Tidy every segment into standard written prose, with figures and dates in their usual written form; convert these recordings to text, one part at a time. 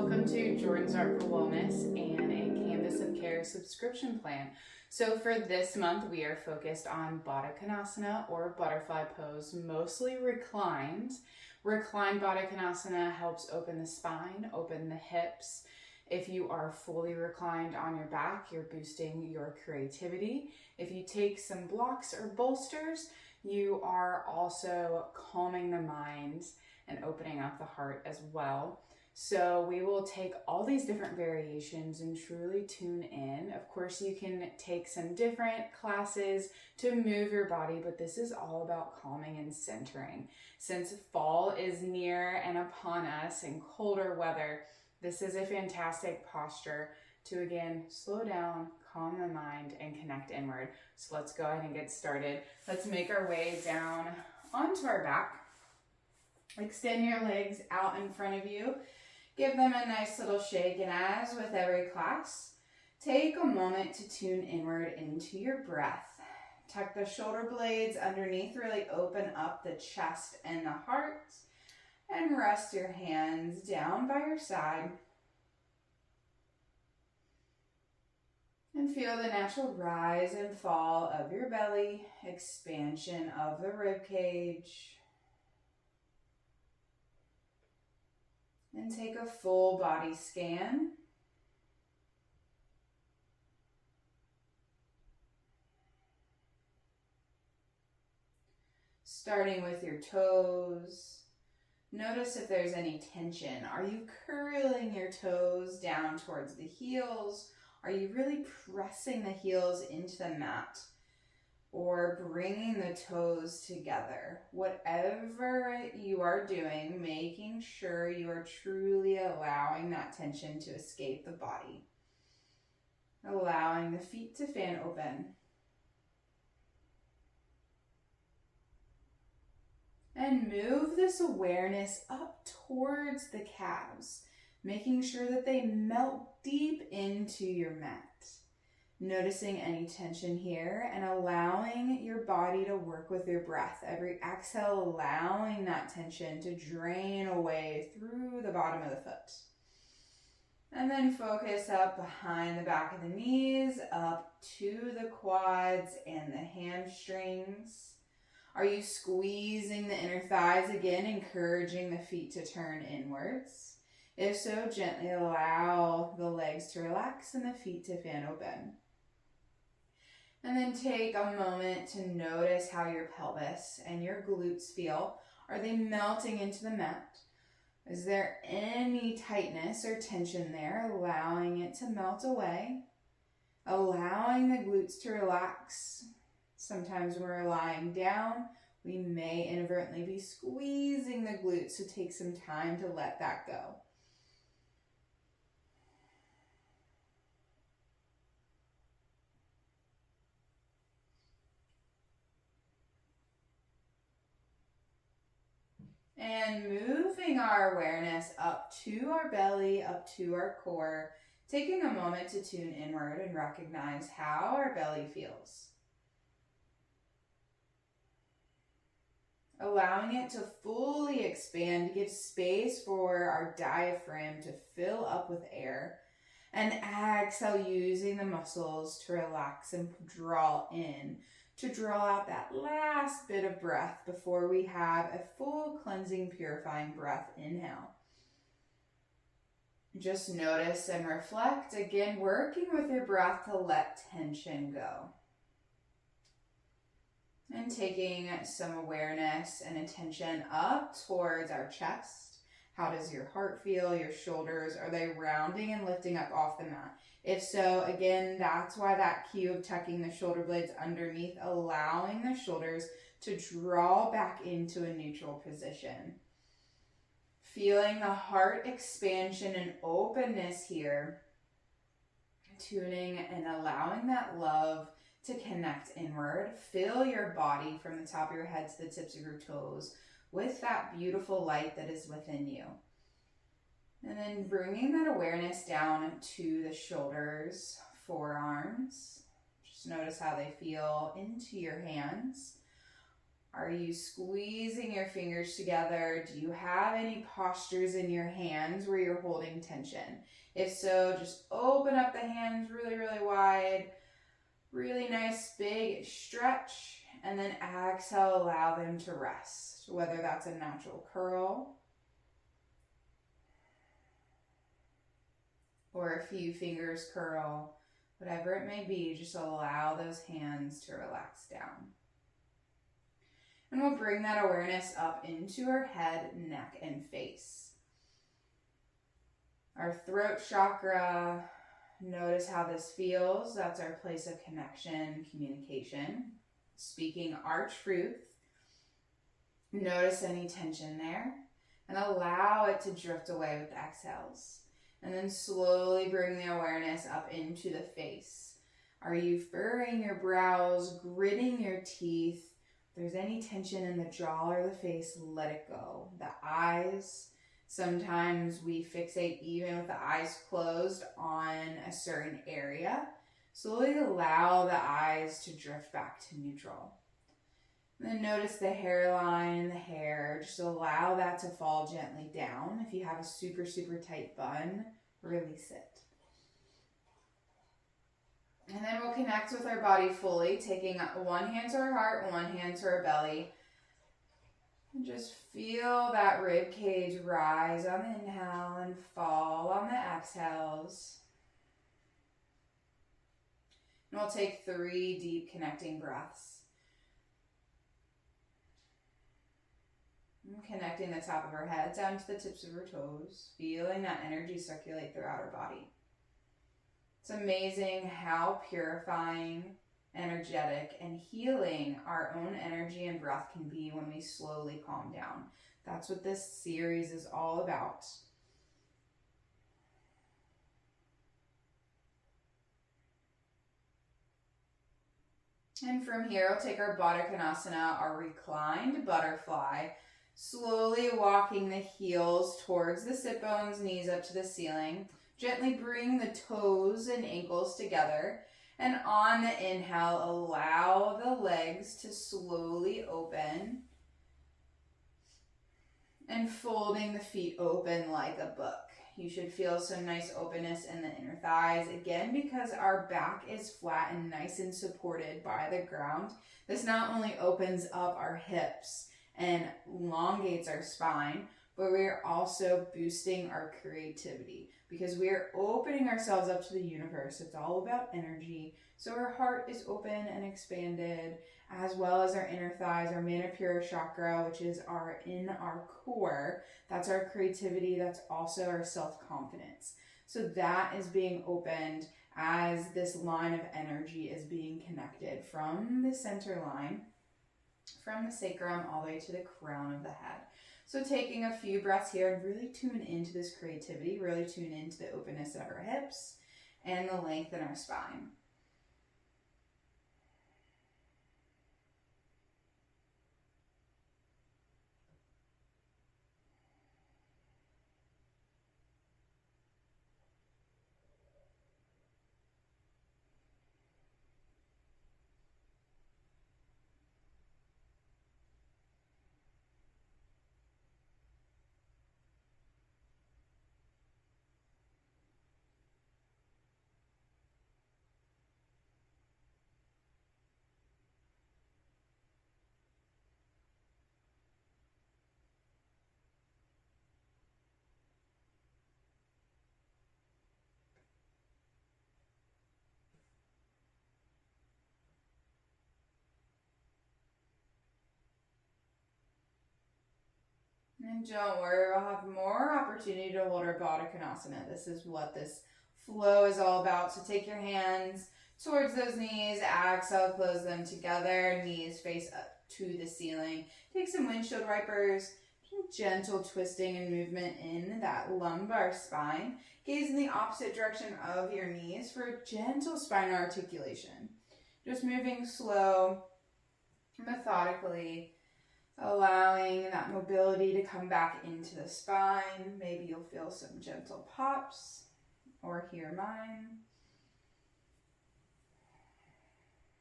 welcome to Jordan's Art for Wellness and a Canvas of Care subscription plan. So for this month, we are focused on Baddha Konasana or butterfly pose, mostly reclined. Reclined Baddha Konasana helps open the spine, open the hips. If you are fully reclined on your back, you're boosting your creativity. If you take some blocks or bolsters, you are also calming the mind and opening up the heart as well. So we will take all these different variations and truly tune in. Of course, you can take some different classes to move your body, but this is all about calming and centering. Since fall is near and upon us in colder weather, this is a fantastic posture to again slow down, calm the mind, and connect inward. So let's go ahead and get started. Let's make our way down onto our back. Extend your legs out in front of you. Give them a nice little shake, and as with every class, take a moment to tune inward into your breath. Tuck the shoulder blades underneath, really open up the chest and the heart, and rest your hands down by your side. And feel the natural rise and fall of your belly, expansion of the rib cage. And take a full body scan. Starting with your toes. Notice if there's any tension. Are you curling your toes down towards the heels? Are you really pressing the heels into the mat? Or bringing the toes together? Whatever you are doing, making sure you are truly allowing that tension to escape the body. Allowing the feet to fan open. And move this awareness up towards the calves, making sure that they melt deep into your mat. Noticing any tension here and allowing your body to work with your breath. Every exhale, allowing that tension to drain away through the bottom of the foot. And then focus up behind the back of the knees, up to the quads and the hamstrings. Are you squeezing the inner thighs again, encouraging the feet to turn inwards? If so, gently allow the legs to relax and the feet to fan open. And then take a moment to notice how your pelvis and your glutes feel. Are they melting into the mat? Is there any tightness or tension there? Allowing it to melt away. Allowing the glutes to relax. Sometimes when we're lying down, we may inadvertently be squeezing the glutes, so take some time to let that go. And moving our awareness up to our belly, up to our core, taking a moment to tune inward and recognize how our belly feels. Allowing it to fully expand, give space for our diaphragm to fill up with air. And exhale, using the muscles to relax and draw in, to draw out that last bit of breath before we have a full cleansing, purifying breath. Inhale. Just notice and reflect, again, working with your breath to let tension go. And taking some awareness and attention up towards our chest. How does your heart feel? Your shoulders, are they rounding and lifting up off the mat? If so, again, that's why that cue of tucking the shoulder blades underneath, allowing the shoulders to draw back into a neutral position. Feeling the heart expansion and openness here. Tuning and allowing that love to connect inward. Fill your body from the top of your head to the tips of your toes with that beautiful light that is within you. And then bringing that awareness down to the shoulders, forearms. Just notice how they feel into your hands. Are you squeezing your fingers together? Do you have any postures in your hands where you're holding tension? If so, just open up the hands really, really wide. Really nice big stretch. And then exhale, allow them to rest. Whether that's a natural curl or a few fingers curl, whatever it may be, just allow those hands to relax down. And we'll bring that awareness up into our head, neck, and face. Our throat chakra, notice how this feels. That's our place of connection, communication, speaking our truth. Notice any tension there and allow it to drift away with the exhales. And then slowly bring the awareness up into the face. Are you furrowing your brows, gritting your teeth? If there's any tension in the jaw or the face, let it go. The eyes, sometimes we fixate even with the eyes closed on a certain area. Slowly allow the eyes to drift back to neutral. And then notice the hairline, the hair. Just allow that to fall gently down. If you have a super, super tight bun, release it. And then we'll connect with our body fully, taking one hand to our heart, one hand to our belly. And just feel that rib cage rise on the inhale and fall on the exhales. And we'll take 3 deep connecting breaths. Connecting the top of our head down to the tips of our toes, feeling that energy circulate throughout our body. It's amazing how purifying, energetic, and healing our own energy and breath can be when we slowly calm down. That's what this series is all about. And from here, we'll take our Baddha Konasana, our reclined butterfly, slowly walking the heels towards the sit bones, knees up to the ceiling. Gently bring the toes and ankles together. And on the inhale, allow the legs to slowly open. And folding the feet open like a book. You should feel some nice openness in the inner thighs. Again, because our back is flat and nice and supported by the ground, this not only opens up our hips and elongates our spine, but we're also boosting our creativity because we're opening ourselves up to the universe. It's all about energy. So our heart is open and expanded, as well as our inner thighs, our Manipura chakra, which is in our core. That's our creativity. That's also our self-confidence. So that is being opened as this line of energy is being connected from the center line, from the sacrum all the way to the crown of the head. So taking a few breaths here and really tune into this creativity, really tune into the openness of our hips and the length in our spine. And don't worry, we'll have more opportunity to hold our Baddha Konasana. This is what this flow is all about. So take your hands towards those knees, exhale, close them together, knees face up to the ceiling. Take some windshield wipers, gentle twisting and movement in that lumbar spine. Gaze in the opposite direction of your knees for a gentle spine articulation. Just moving slow, methodically, allowing that mobility to come back into the spine. Maybe you'll feel some gentle pops or hear mine.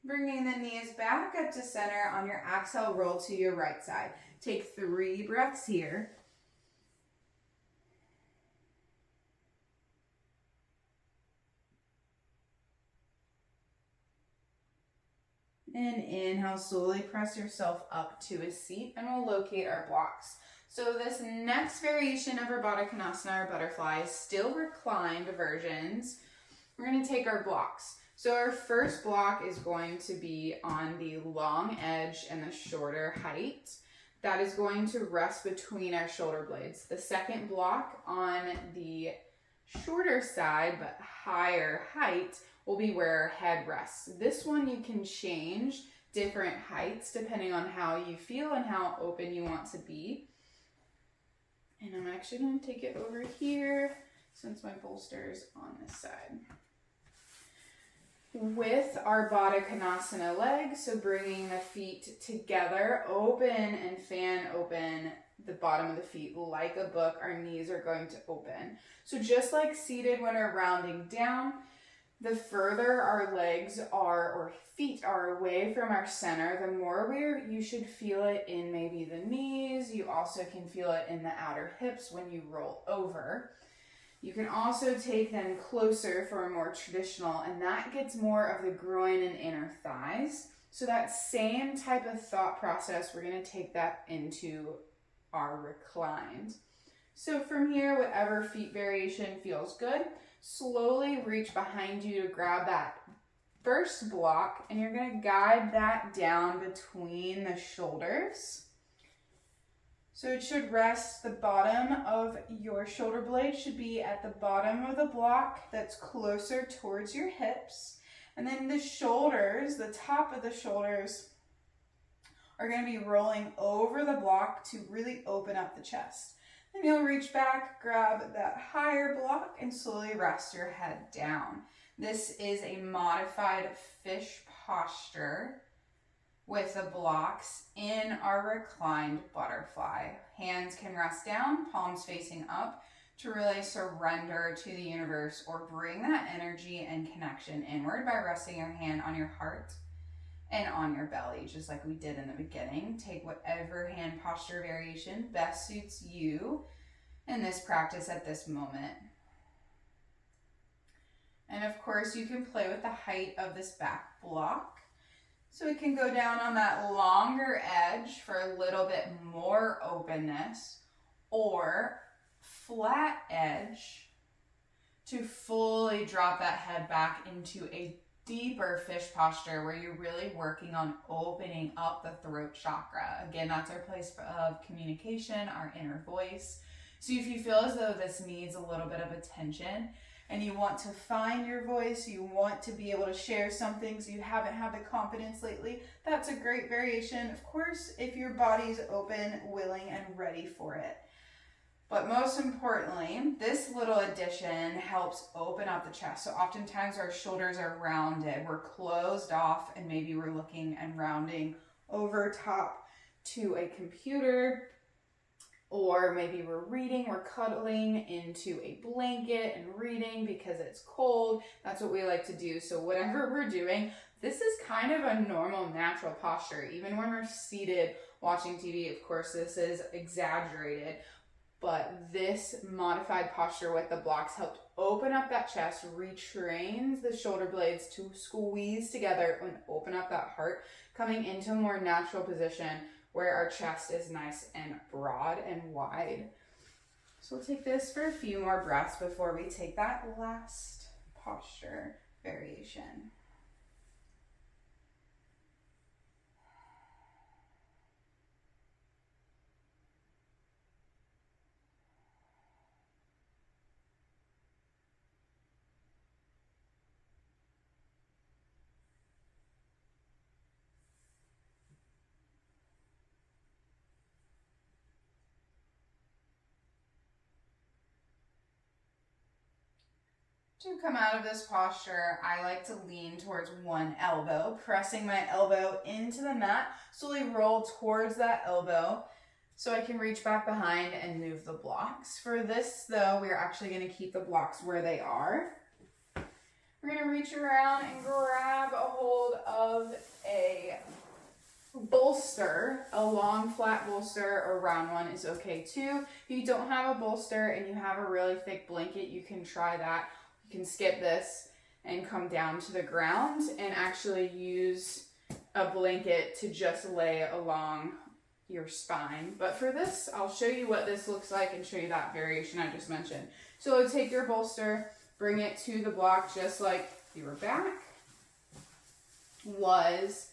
Bringing the knees back up to center. On your exhale, roll to your right side. Take 3 breaths here. And inhale, slowly press yourself up to a seat, and we'll locate our blocks. So this next variation of our Baddha Konasana, or butterfly, is still reclined versions. We're going to take our blocks. So our first block is going to be on the long edge and the shorter height. That is going to rest between our shoulder blades. The second block on the shorter side but higher height will be where our head rests. This one you can change different heights depending on how you feel and how open you want to be. And I'm actually going to take it over here since my bolster is on this side. With our Baddha Konasana legs, so bringing the feet together, open and fan open the bottom of the feet like a book, our knees are going to open. So just like seated when we're rounding down, the further our legs are or feet are away from our center, the more you should feel it in maybe the knees. You also can feel it in the outer hips when you roll over. You can also take them closer for a more traditional, and that gets more of the groin and inner thighs. So that same type of thought process, we're going to take that into our reclined. So from here, whatever feet variation feels good, slowly reach behind you to grab that first block, and you're going to guide that down between the shoulders. So it should rest, the bottom of your shoulder blade should be at the bottom of the block that's closer towards your hips. And then the shoulders, the top of the shoulders, are going to be rolling over the block to really open up the chest. Then you'll reach back, grab that higher block, and slowly rest your head down. This is a modified fish posture with the blocks in our reclined butterfly. Hands can rest down, palms facing up, to really surrender to the universe or bring that energy and connection inward by resting your hand on your heart and on your belly, just like we did in the beginning. Take whatever hand posture variation best suits you in this practice at this moment. And of course, you can play with the height of this back block. So it can go down on that longer edge for a little bit more openness, or flat edge to fully drop that head back into a deeper fish posture where you're really working on opening up the throat chakra. Again, that's our place of communication, our inner voice. So if you feel as though this needs a little bit of attention, and you want to find your voice, you want to be able to share something so you haven't had the confidence lately, that's a great variation. Of course, if your body's open, willing, and ready for it. But most importantly, this little addition helps open up the chest. So oftentimes our shoulders are rounded, we're closed off, and maybe we're looking and rounding over top to a computer, or maybe we're reading, we're cuddling into a blanket and reading because it's cold. That's what we like to do. So whatever we're doing, this is kind of a normal, natural posture. Even when we're seated watching TV, of course, this is exaggerated. But this modified posture with the blocks helped open up that chest, retrains the shoulder blades to squeeze together and open up that heart, coming into a more natural position where our chest is nice and broad and wide. So we'll take this for a few more breaths before we take that last posture variation. To come out of this posture, I like to lean towards one elbow, pressing my elbow into the mat, slowly roll towards that elbow so I can reach back behind and move the blocks. For this though, we're actually going to keep the blocks where they are. We're We're going to reach around and grab a hold of a bolster. A long flat bolster or round one is okay too. If you don't have a bolster and you have a really thick blanket, you can try that. You can skip this and come down to the ground and actually use a blanket to just lay along your spine. But for this, I'll show you what this looks like and show you that variation I just mentioned. So take your bolster, bring it to the block just like your back was.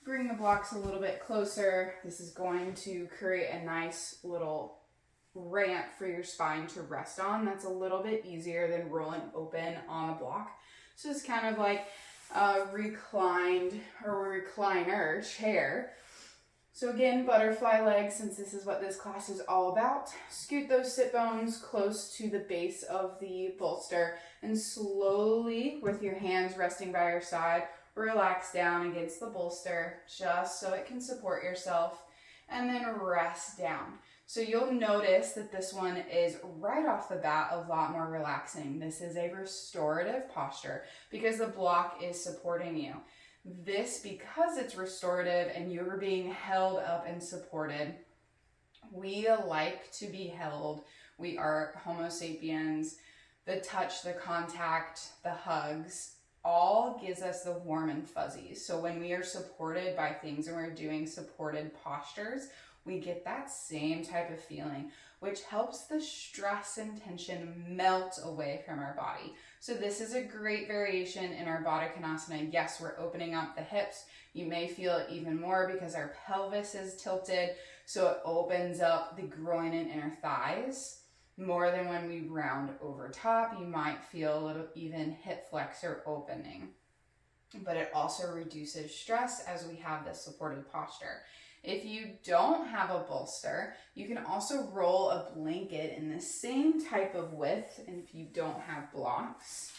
Bring the blocks a little bit closer. This is going to create a nice little ramp for your spine to rest on. That's a little bit easier than rolling open on a block. So it's kind of like a reclined or recliner chair. So again, butterfly legs, since this is what this class is all about. Scoot those sit bones close to the base of the bolster and slowly, with your hands resting by your side, relax down against the bolster just so it can support yourself, and then rest down. So you'll notice that this one is right off the bat a lot more relaxing. This is a restorative posture because the block is supporting you. This, because it's restorative and you're being held up and supported, we like to be held. We are Homo sapiens. The touch, the contact, the hugs, all gives us the warm and fuzzies. So when we are supported by things and we're doing supported postures, we get that same type of feeling, which helps the stress and tension melt away from our body. So this is a great variation in our Baddha Konasana. Yes, we're opening up the hips. You may feel it even more because our pelvis is tilted, so it opens up the groin and inner thighs more than when we round over top. You might feel a little even hip flexor opening, but it also reduces stress as we have this supported posture. If you don't have a bolster, you can also roll a blanket in the same type of width, and if you don't have blocks,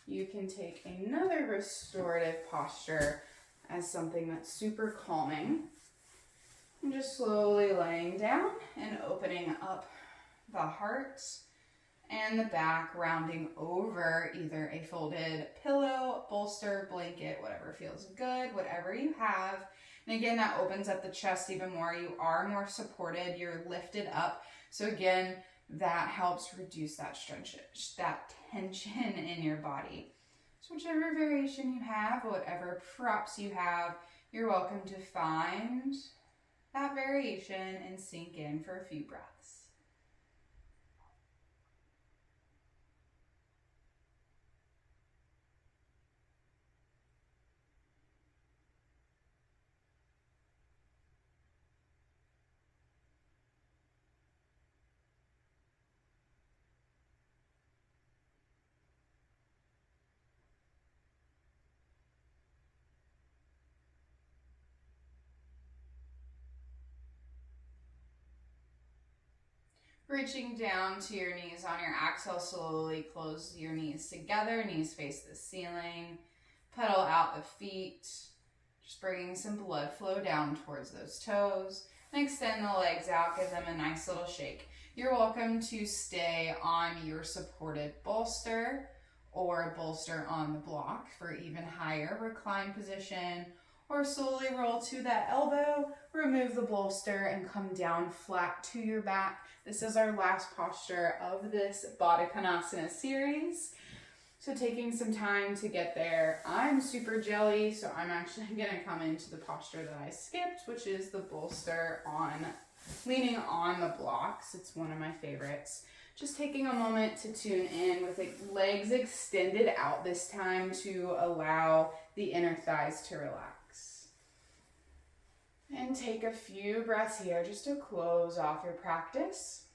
you can take another restorative posture as something that's super calming. And just slowly laying down and opening up the heart and the back, rounding over either a folded pillow, bolster, blanket, whatever feels good, whatever you have. And again, that opens up the chest even more. You are more supported, you're lifted up. So again, that helps reduce that tension in your body. So whichever variation you have, whatever props you have, you're welcome to find that variation and sink in for a few breaths. Reaching down to your knees on your exhale, slowly close your knees together, knees face the ceiling, pedal out the feet, just bringing some blood flow down towards those toes, and extend the legs out, give them a nice little shake. You're welcome to stay on your supported bolster or bolster on the block for even higher recline position, or slowly roll to that elbow, remove the bolster, and come down flat to your back. This is our last posture of this Baddha Konasana series. So taking some time to get there. I'm super jelly, so I'm actually gonna come into the posture that I skipped, which is the bolster on, leaning on the blocks. It's one of my favorites. Just taking a moment to tune in with the legs extended out this time to allow the inner thighs to relax. And take a few breaths here just to close off your practice.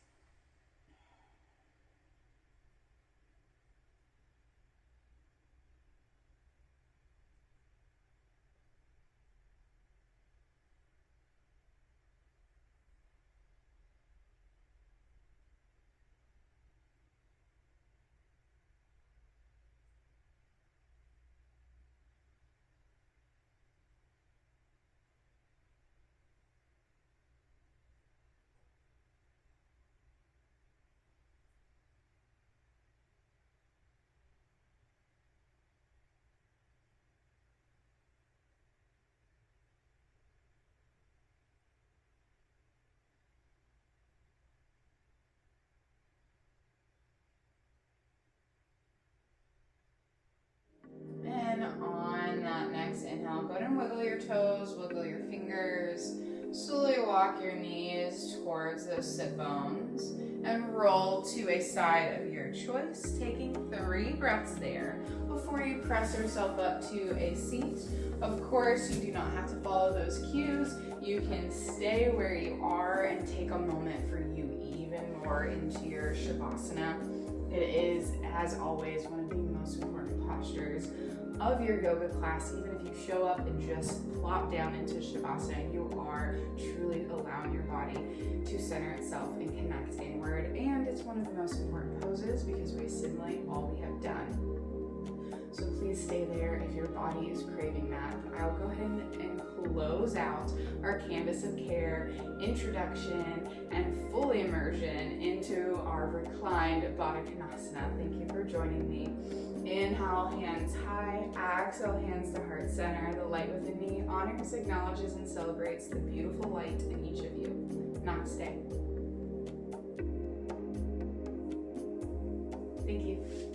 toes, wiggle your fingers. Slowly walk your knees towards those sit bones and roll to a side of your choice, taking 3 breaths there before you press yourself up to a seat. Of course, you do not have to follow those cues. You can stay where you are and take a moment for you even more into your Shavasana. It is, as always, one of the most important postures of your yoga class. Even if you show up and just plop down into Shavasana, you are truly allowing your body to center itself and connect inward. And it's one of the most important poses because we assimilate all we have done. So please stay there if your body is craving that. I'll go ahead and close out our Canvas of Care introduction and full immersion into our reclined Baddha Konasana. Thank you for joining me. Inhale, hands high. Exhale, hands to heart center. The light within me honors, acknowledges, and celebrates the beautiful light in each of you. Namaste. Thank you.